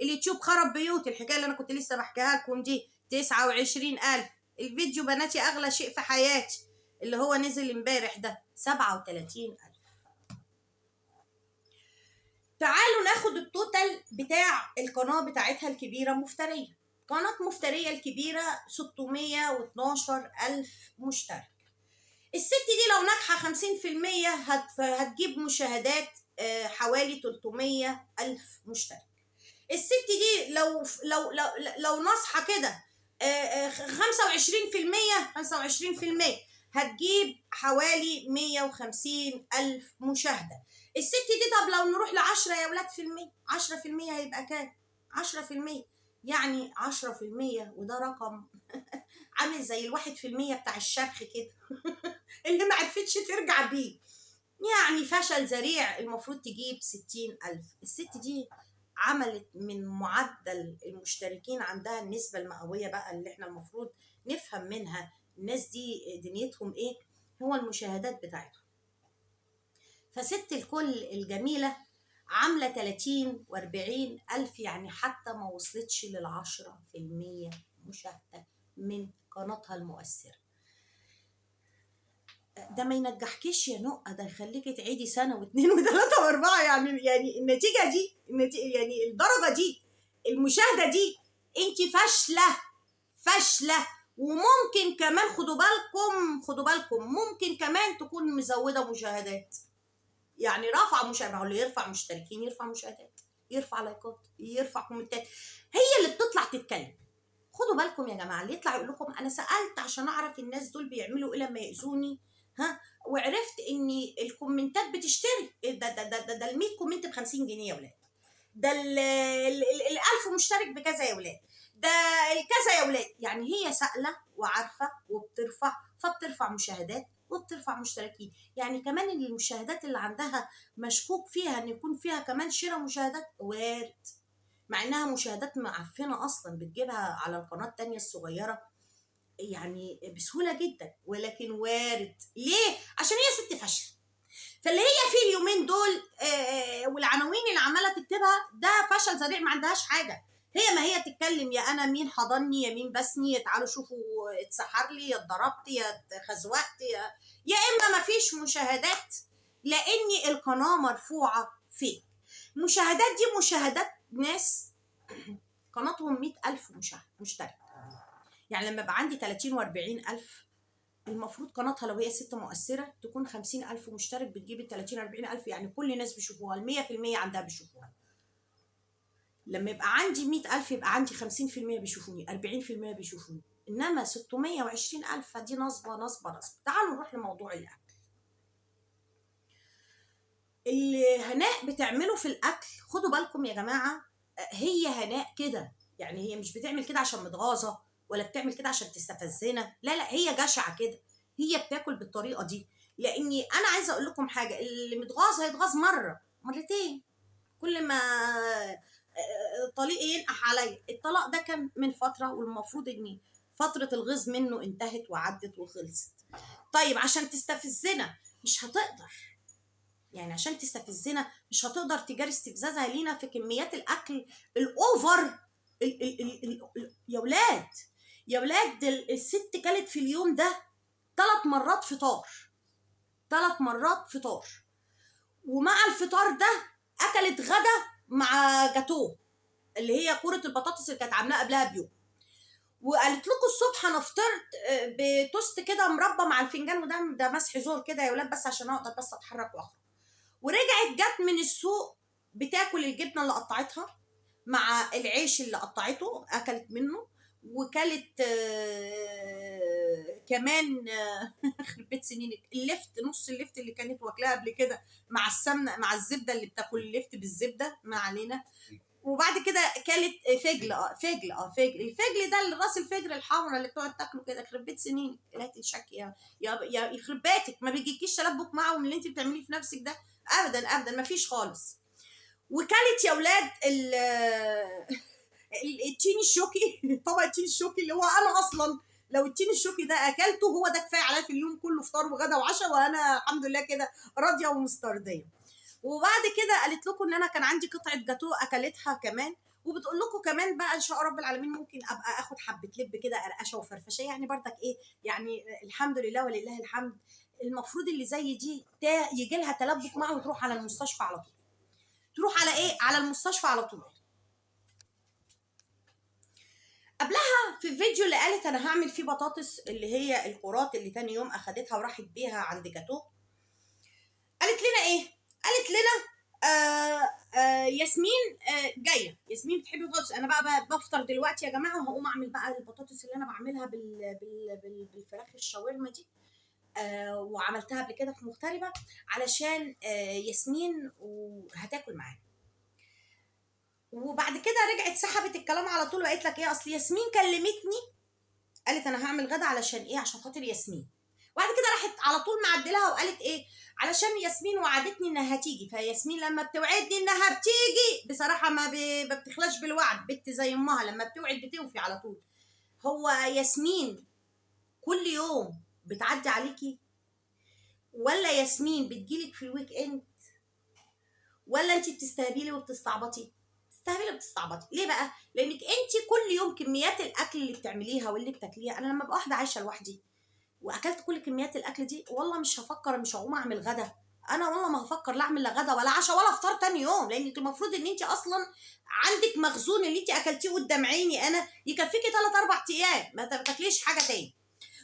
اليوتيوب خرب بيوت الحكاية اللي أنا كنت لسه بحكيها لكم دي 29 ألف. الفيديو بناتي أغلى شيء في حياتي اللي هو نزل امبارح ده 37,000. تعالوا ناخد التوتال بتاع القناة بتاعتها الكبيرة مفترية. قناة مفترية الكبيرة 612,000 مشترك. الست دي لو ناجحة 50% هتجيب مشاهدات حوالي 300,000 مشترك. الست دي لو ناصحة كده 25% هتجيب حوالي 150,000 مشاهدة. الست دي طب لو نروح ل10 يا ولاد في المية، 10% هيبقى كام؟ 10% يعني 10%، وده رقم عامل زي 1% بتاع الشرخ كده اللي ما عرفتش ترجع بيه، يعني فشل ذريع. المفروض تجيب 60,000. الست دي عملت من معدل المشتركين عندها النسبة المئوية بقى اللي احنا المفروض نفهم منها الناس دي دنيتهم ايه، هو المشاهدات بتاعتهم. فست الكل الجميلة عاملة 30 و40 ألف، يعني حتى ما وصلتش لل10% مشاهدة من قناتها المؤثرة. ده ما ينجحكيش يا نقة، ده يخليكي تعيدي سنة واثنين وثلاثة واربعة. يعني النتيجة دي يعني الدرجة دي المشاهدة دي انت فاشلة. وممكن كمان خدوا بالكم ممكن كمان تكون مزودة مشاهدات، يعني رافعة مشاهدات. هو اللي يرفع مشتركين يرفع مشاهدات، يرفع لايكات، يرفع كومنتات، هي اللي بتطلع تتكلم. خدوا بالكم يا جماعة، اللي يطلع يقول لكم أنا سألت عشان أعرف الناس دول بيعملوا إيه لما يأذوني، وعرفت إن الكومنتات بتشتري. ده ال 100 كومنت ب50 جنيه يا ولاد، ده ال 1000 مشترك بكذا يا ولاد، ده الكذا يا ولاد. يعني هي سائلة وعارفة وبترفع، فبترفع مشاهدات وبترفع مشتركين. يعني كمان المشاهدات اللي عندها مشكوك فيها إن يكون فيها كمان شراء مشاهدات، وارد، مع انها مشاهدات معفنه اصلا بتجيبها على القناه التانية الصغيره يعني بسهوله جدا، ولكن وارد. ليه؟ عشان هي ست فاشله. فاللي هي فيه اليومين دول والعناوين اللي عماله تكتبها ده فشل ذريع، ما عندهاش حاجه. ما هي تتكلم يا انا مين حضني، يا مين بسني، يا تعالوا شوفوا اتسحر لي، يا اتضربت، يا اتخزوقت، يا اما ما فيش مشاهدات لان القناه مرفوعه فين. مشاهدات دي مشاهدات ناس قناتهم 100,000 مشترك. يعني لما يبقى عندي 30 و40 ألف، المفروض قناتها لو هي ست مؤثرة تكون 50,000 مشترك، بتجيب ال 30 40 ألف، يعني كل الناس بيشوفوها، 100% عندها بيشوفوها. لما يبقى عندي 100,000 يبقى عندي 50% بيشوفوني، 40% بيشوفوني. إنما 620,000 فدي نصبة. تعالوا نروح لموضوع الأكل. اللي هناء بتعمله في الأكل، خدوا بالكم يا جماعة، هي هناء كده، يعني هي مش بتعمل كده عشان متغاظة ولا بتعمل كده عشان تستفزنا، لا هي جشعة كده، هي بتاكل بالطريقة دي. لأني أنا عايزة أقول لكم حاجة، اللي متغاظ هيتغاظ مرة مرتين، كل ما طليقي ينقح عليا. الطلاق ده كان من فترة، والمفروض إن فترة الغيظ منه انتهت وعدت وخلصت. طيب عشان تستفزنا مش هتقدر، يعني عشان تستفزنا مش هتقدر تجاري استفزازها لينا في كميات الاكل الاوفر. يا ولاد الست كلت في اليوم ده 3 مرات فطار، ومع الفطار ده اكلت غدا مع جاتوه اللي هي كوره البطاطس اللي كانت عاملاها قبلها بيوم. وقالت لكم الصبح انا فطرت بتوست كده مربى مع الفنجان، وده مسح زور كده يا ولاد بس عشان اقدر بس اتحرك واخرج. ورجعت جت من السوق بتاكل الجبنه اللي قطعتها مع العيش اللي قطعته، اكلت منه، وكلت كمان يخرب بيت سنينك نص اللفت اللي كانت واكلاه قبل كده مع السمنه مع الزبده اللي بتاكل اللفت بالزبده، ما علينا. وبعد كده كلت فجل الفجل ده اللي راس الفجر الحمراء اللي بتقعد تاكله كده، يخرب بيت سنينك لا تشك يا يخرب بيتك، ما بيجيكيش تلبك معهم اللي انت بتعمليه في نفسك ده ابدا ما فيش خالص. وكلت يا ولاد التين الشوكي طبق التين الشوكي اللي هو انا اصلا لو التين الشوكي ده اكلته هو ده كفايه عليا في اليوم كله، فطار وغدا وعشاء، وانا الحمد لله كده راضيه ومسترضيه. وبعد كده قالت لكم ان انا كان عندي قطعه جاتوه اكلتها كمان، وبتقول لكم كمان بقى ان شاء رب العالمين ممكن ابقى اخد حبه لب كده قرقشه وفرفشه، يعني برضك ايه يعني الحمد لله ولله الحمد. المفروض اللي زي دي يجي لها تلبك معه وتروح على المستشفى على طول، تروح على ايه، على المستشفى على طول. قبلها في الفيديو اللي قالت انا هعمل فيه بطاطس، اللي هي الكرات اللي تاني يوم اخدتها وراحت بيها عند جاتوه، قالت لنا ايه؟ قالت لنا ياسمين جايه، ياسمين بتحب البطاطس. انا بقى بفطر دلوقتي يا جماعه، وهقوم اعمل بقى البطاطس اللي انا بعملها بالفراخ الشاورما دي. وعملتها قبل كده في مغتربه علشان ياسمين وهتاكل معانا. وبعد كده رجعت سحبت الكلام على طول وقالت لك ايه، اصل ياسمين كلمتني قالت انا هعمل غدا علشان ايه، عشان خاطر ياسمين. وبعد كده راحت على طول معدلها وقالت ايه، علشان ياسمين وعدتني انها هتيجي، فياسمين لما بتوعدني انها بتيجي بصراحه ما بتخلاش بالوعد، بنت زي امها لما بتوعد بتوفي على طول. هو ياسمين كل يوم بتعدي عليكي، ولا ياسمين بتجيلك في الويك اند، ولا انت بتستهبلي وبتستعبطي؟ تستهبلي وبتستعبطي ليه بقى؟ لانك انت كل يوم كميات الاكل اللي بتعمليها واللي بتاكليها. انا لما ابقى واحده عايشه لوحدي واكلت كل كميات الاكل دي، والله مش هفكر، مش هقوم اعمل غدا. انا والله ما هفكر لا اعمل لا غدا ولا عشاء ولا افطار تاني يوم، لانك المفروض ان انت اصلا عندك مخزون اللي انت اكلتيه قدام عيني انا يكفيكي 3 4 ايام، ما تاكليش حاجه تاني.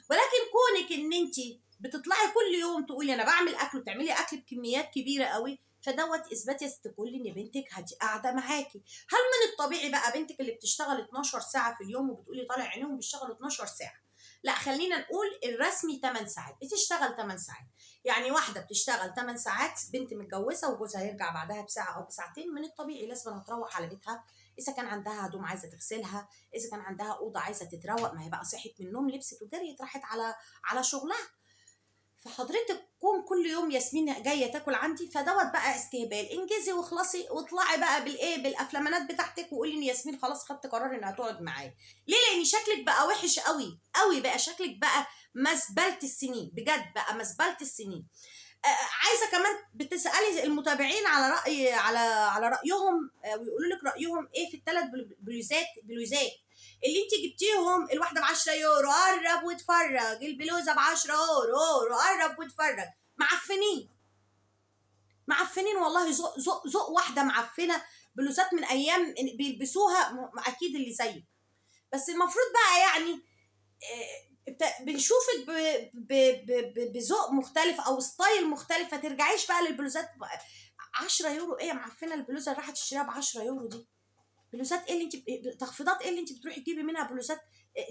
ولكن كونك ان انت بتطلعي كل يوم تقولي انا بعمل اكل وتعملي اكل بكميات كبيره قوي، فدوت اثبات يا ست كل ان بنتك قاعده معاكي. هل من الطبيعي بقى بنتك اللي بتشتغل 12 ساعه في اليوم وبتقولي طالع عينيهم بيشتغلوا 12 ساعه؟ لا، خلينا نقول الرسمي 8 ساعات، بتشتغل 8 ساعات. يعني واحده بتشتغل 8 ساعات، بنت متجوزه وجوزها هيرجع بعدها بساعه او بساعتين، من الطبيعي لازم هتروح على بيتها. اذا كان عندها هدوم عايزه تغسلها، اذا كان عندها اوضه عايزه تتروق، ما هي بقى صحت من النوم لبست وجريت راحت على شغلها. فحضرتك كل يوم ياسمين جايه تاكل عندي، فدوت بقى استهبال. انجزي واخلصي واطلعي بقى بالايه، بالافلامانات بتاعتك، وقولي ان ياسمين خلاص خدت قرار انها تقعد معايا. ليه؟ لان شكلك بقى وحش قوي قوي، بقى شكلك بقى مزبله السنين، بجد بقى مزبله السنين. عايزه كمان بتسالي المتابعين على راي على رايهم، ويقولوا لك رايهم ايه في الثلاث بلوزات اللي انت جبتيهم. الواحده ب10 يورو، قرب واتفرج، البلوزه ب10 يورو، قرب واتفرج. معفنين معفنين والله، ذوق واحده معفنه، بلوزات من ايام بيلبسوها اكيد اللي زيك. بس المفروض بقى يعني بنشوفك بذوق مختلف او ستايل مختلف، ما ترجعيش بقى للبلوزات 10 يورو. ايه يا معفنه البلوزه اللي راحت تشتريها ب10 يورو دي؟ بلوزات ايه اللي انت تخفيضات ايه اللي انت بتروحي تجيبي منها بلوزات؟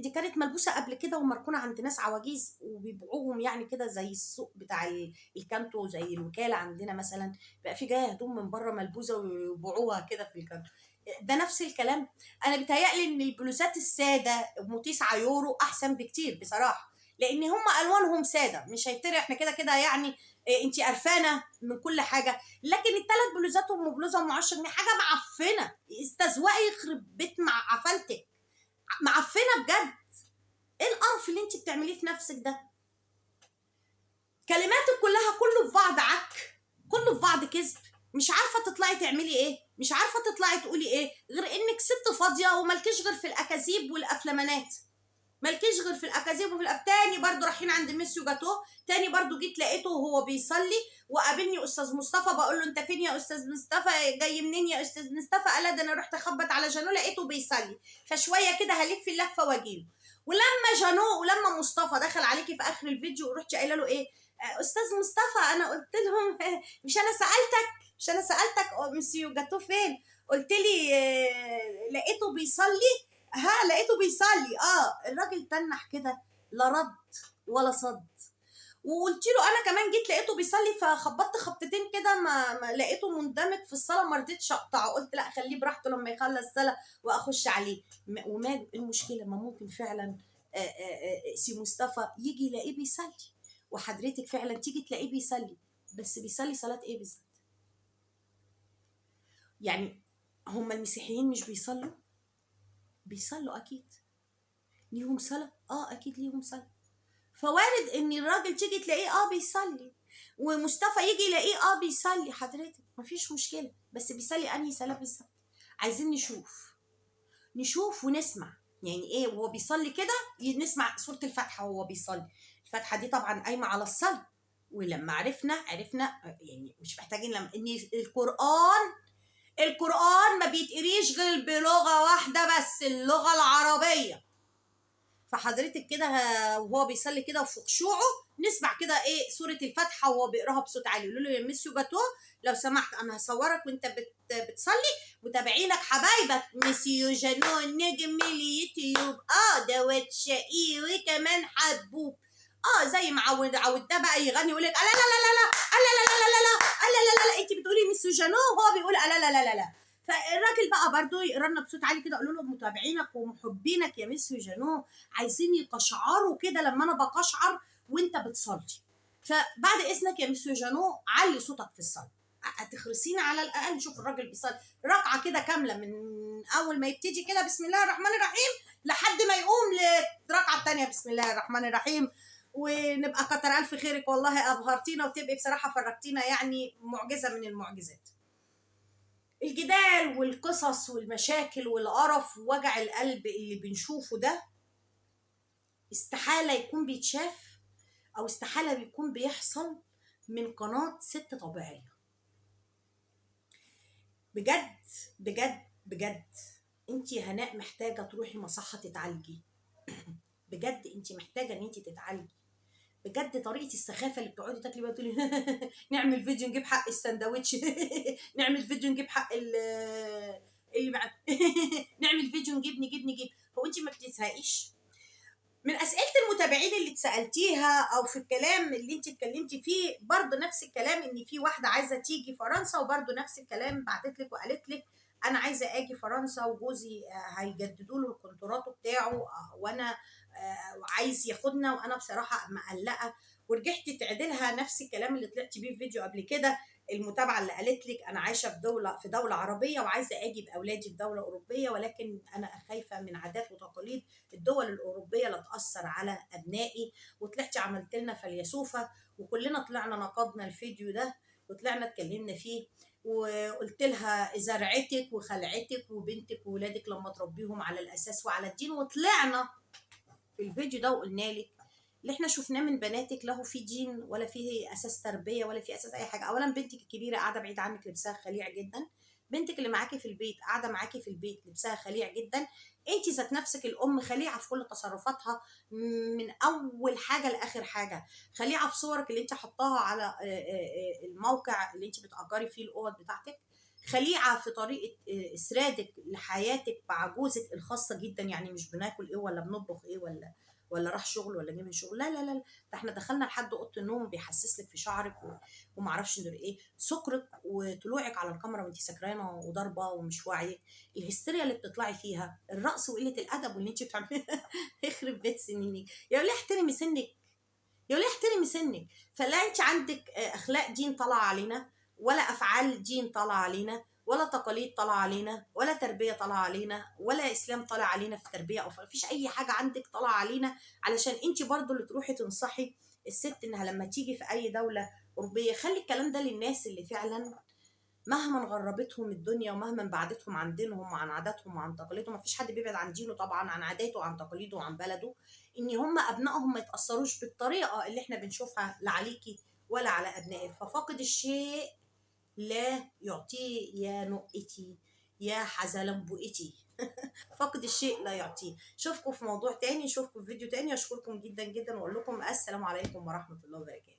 دي كانت ملبوسه قبل كده ومركونه عند ناس عواجيز وبيبيعوهم يعني كده زي السوق بتاع الكانتو، زي الوكاله عندنا مثلا بقى في جايه هدوم من بره ملبوسه ويبيعوها كده في الكانتو. ده نفس الكلام. انا بيتهيألي ان البلوزات الساده ب 9 يورو احسن بكتير بصراحه، لان هم الوانهم ساده، مش هيفتري احنا كده كده يعني. انت قرفانه من كل حاجه. لكن الثلاث بلوزات ام بلوزه ام 10 جنيه حاجه معفنه، استزوقي يخرب بيت معفنتك، معفنه بجد. ايه القرف اللي انت بتعمليه في نفسك ده؟ كلماتك كلها كله في بعض عك، كله في بعض كذب. مش عارفه تطلعي تعملي ايه، مش عارفه تطلعي تقولي ايه، غير انك ست فاضيه ومالكيش غير في الاكاذيب والافلامانات. مالكيش غير في الاكاذيب تاني برضو رايحين عند ميسيو جاتوه، تاني برضو جيت لقيته وهو بيصلي وقابلني استاذ مصطفى، بقول له انت فين يا استاذ مصطفى، جاي منين يا استاذ مصطفى؟ قال ده انا رحت اخبط على جانو لقيته بيصلي، فشويه كده هلف اللفه واجيله. ولما جانو ولما مصطفى دخل عليكي في اخر الفيديو ورحت قايله له ايه، استاذ مصطفى انا قلت لهم مش انا سالتك ميسيو جاتوه فين؟ قلت لي لقيته بيصلي. ها لقيته بيصلي. الراجل تنح كده، لا رد ولا صد. وقلت له انا كمان جيت لقيته بيصلي فخبطت خبطتين كده، ما لقيته مندمج في الصلاه، ما رضيتش اقطعه، قلت لا خليه براحته لما يخلص صلاه واخش عليه. وما المشكله؟ ما ممكن فعلا سي مصطفى يجي يلاقيه بيصلي، وحضرتك فعلا تيجي تلاقيه بيصلي، بس بيصلي صلاه ايه بالظبط؟ يعني هم المسيحيين مش بيصلوا؟ بيصلوا اكيد، ليهم صلاة، اكيد ليهم صلاة. فوارد ان الراجل تيجي تلاقيه بيصلي، ومصطفى يجي يلاقيه بيصلي. حضرتك مفيش مشكلة، بس بيصلي انهي صلاة بالظبط؟ عايزين نشوف. نشوف ونسمع. يعني ايه وهو بيصلي كده نسمع سورة الفاتحة وهو بيصلي. الفاتحة دي طبعا قايمة على الصلاة. ولما عرفنا يعني مش محتاجين لما ان القرآن ما بيتقريش غير بلغة واحدة بس، اللغة العربية. فحضرتك كده وهو بيصلي كده وفي خشوعه نسمع كده ايه سورة الفاتحة وهو بيقراها بصوت عالي. يقول له يا ميسيو جاتو لو سمحت انا هصورك وانت بتصلي وتابعينك حبايبك ميسيو جانو نجم اليوتيوب دوت شقيوي كمان حبوب. زي ما عودتها بقى يغني يقول لك لا لا لا لا لا لا لا لا لا لا لا لا لا لا انت بتقولي ميسيو جانو وهو بيقول لا لا لا لا لا. فالراجل بقى برضو يقرا لنا بصوت عالي كده. قولوا له متابعينك ومحبينك يا ميسيو جانو عايزين يقشعروا كده لما انا بقشعر وانت بتصلي. فبعد اذنك يا ميسيو جانو علي صوتك في الصلاه، هتخرسينا على الاقل. شوف الراجل بيصلي ركعه كده كامله من اول ما يبتدي كده بسم الله الرحمن الرحيم لحد ما يقوم للركعه الثانيه بسم الله الرحمن الرحيم. ونبقى كتر الف خيرك والله ابهرتينا وتبقي بصراحه فرجتينا، يعني معجزه من المعجزات. الجدال والقصص والمشاكل والقرف ووجع القلب اللي بنشوفه ده استحالة يكون بيتشاف أو استحالة بيكون بيحصل من قناة ست طبيعية. بجد بجد بجد انت يا هناء محتاجة تروحي مصحة تتعالجي. بجد انت محتاجة ان انت تتعالجي. بجد طريقة السخافة اللي بتقعدي تاكلي بقى تقولي نعمل فيديو نجيب حق السندوتش نعمل فيديو نجيب حق اللي مع نعمل فيديو نجيب. هو انت ما بتزهقيش من اسئله المتابعين اللي اتسالتيها او في الكلام اللي انت اتكلمتي فيه؟ برضه نفس الكلام ان في واحده عايزه تيجي فرنسا، وبرضه نفس الكلام بعتت لك وقالت لك انا عايزه اجي فرنسا وجوزي هيجددوا له الكونتراتو بتاعه وانا عايز ياخدنا وانا بصراحه مقلقه. ورجعتي تعدلها نفس الكلام اللي طلعتي بيه في فيديو قبل كده. المتابعه اللي قالت لك انا عايشه في دوله عربيه وعايزه اجي باولادي في دوله اوروبيه، ولكن انا خايفه من عادات وتقاليد الدول الاوروبيه لا تاثر على ابنائي. وطلعتي عملت لنا فيلسوفه وكلنا طلعنا نقدنا الفيديو ده وطلعنا اتكلمنا فيه. وقلت لها زرعتك وخلعتك وبنتك وولادك لما تربيهم على الاساس وعلى الدين. وطلعنا في الفيديو ده وقلنا لك اللي احنا شفناه من بناتك له في دين ولا فيه اساس تربيه ولا فيه اساس اي حاجه. اولا بنتك الكبيره قاعده بعيد عنك لبسها خليع جدا. بنتك اللي معاكي في البيت قاعده معاكي في البيت لبسها خليع جدا. انت ذات نفسك الام خليعه في كل تصرفاتها من اول حاجه لاخر حاجه. خليعه في صورك اللي انت حطاها على الموقع اللي انت بتأجري فيه الاوض بتاعتك. خليعه في طريقه اسرادك لحياتك مع جوزك الخاصه جدا. يعني مش بناكل ايه ولا بنطبخ ايه ولا راح شغل ولا جه من شغل. لا لا لا، ده احنا دخلنا لحد اوضه النوم وبيحسس لك في شعرك ومعرفش ندير ايه سكرك وطلوعك على الكاميرا وانت سكرانه وضاربه ومش واعيه. الهستيريا اللي بتطلعي فيها، الرقص وقله الادب واللي انت بتعمليه يخرب بيت سنينك. يا وليه احترمي سنك، يا وليه احترمي سنك. فلا انت عندك اخلاق دين طالعه علينا، ولا افعال دين طالعه علينا، ولا تقاليد طالعه علينا، ولا تربيه طالعه علينا، ولا اسلام طالع علينا في تربيه او مفيش اي حاجه عندك طالعه علينا. علشان انت برضو اللي تروحي تنصحي الست انها لما تيجي في اي دوله اوروبيه. خلي الكلام ده للناس اللي فعلا مهما غربتهم الدنيا ومهما بعدتهم عن دينهم وعن عاداتهم وعن تقاليدهم. مفيش حد بيبعد عن دينه طبعا، عن عاداته وعن تقاليده وعن بلده. ان هم ابنائهم ما يتاثروش بالطريقه اللي احنا بنشوفها لا عليكي ولا على ابنائك. ففاقد الشيء لا يعطيه يا نقتي يا حزلمبؤتي فاقد الشيء لا يعطيه. اشوفكم في موضوع تاني، اشوفكم في فيديو تاني. اشكركم جدا جدا واقول لكم السلام عليكم ورحمه الله وبركاته.